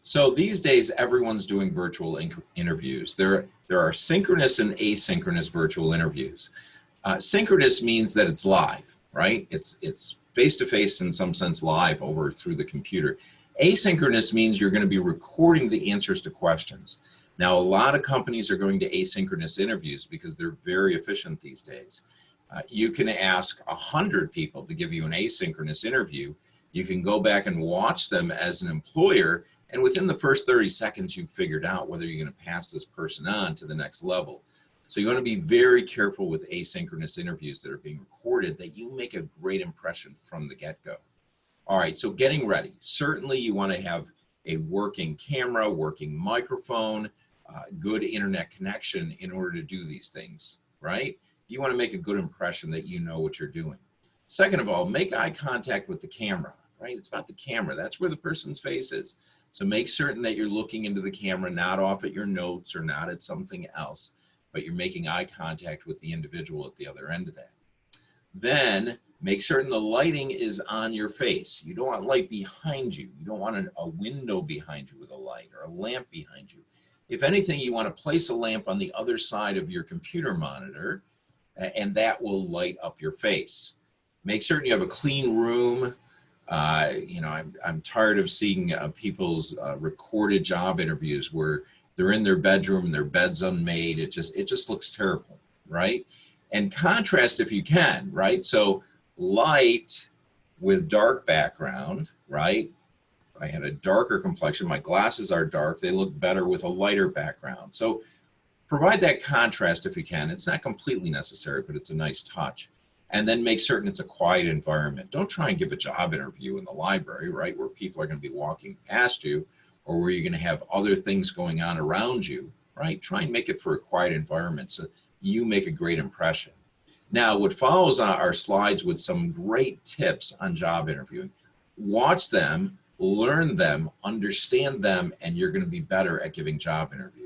So these days, everyone's doing virtual interviews. There are synchronous and asynchronous virtual interviews. Synchronous means that it's live, right? It's face-to-face in some sense live over through the computer. Asynchronous means you're going to be recording the answers to questions. Now, a lot of companies are going to asynchronous interviews because they're very efficient these days. You can ask 100 people to give you an asynchronous interview. You can go back and watch them as an employer, and within the first 30 seconds, you've figured out whether you're going to pass this person on to the next level. So you want to be very careful with asynchronous interviews that are being recorded, that you make a great impression from the get-go. All right, so getting ready. Certainly you want to have a working camera, working microphone, good internet connection in order to do these things, right? You want to make a good impression that you know what you're doing. Second of all, make eye contact with the camera, right? It's about the camera. That's where the person's face is. So make certain that you're looking into the camera, not off at your notes or not at something else, but you're making eye contact with the individual at the other end of that. Then make certain the lighting is on your face. You don't want light behind you. You don't want a window behind you with a light or a lamp behind you. If anything, you want to place a lamp on the other side of your computer monitor, and that will light up your face. Make certain you have a clean room. You know, I'm tired of seeing people's recorded job interviews where they're in their bedroom, their bed's unmade. It just looks terrible, right? And contrast if you can, right? So light with dark background, right? I had a darker complexion. My glasses are dark. They look better with a lighter background. So provide that contrast if you can. It's not completely necessary, but it's a nice touch. And then make certain it's a quiet environment. Don't try and give a job interview in the library, right, where people are going to be walking past you or where you're going to have other things going on around you, right? Try and make it for a quiet environment so you make a great impression. Now, what follows are slides with some great tips on job interviewing. Watch them, learn them, understand them, and you're going to be better at giving job interviews.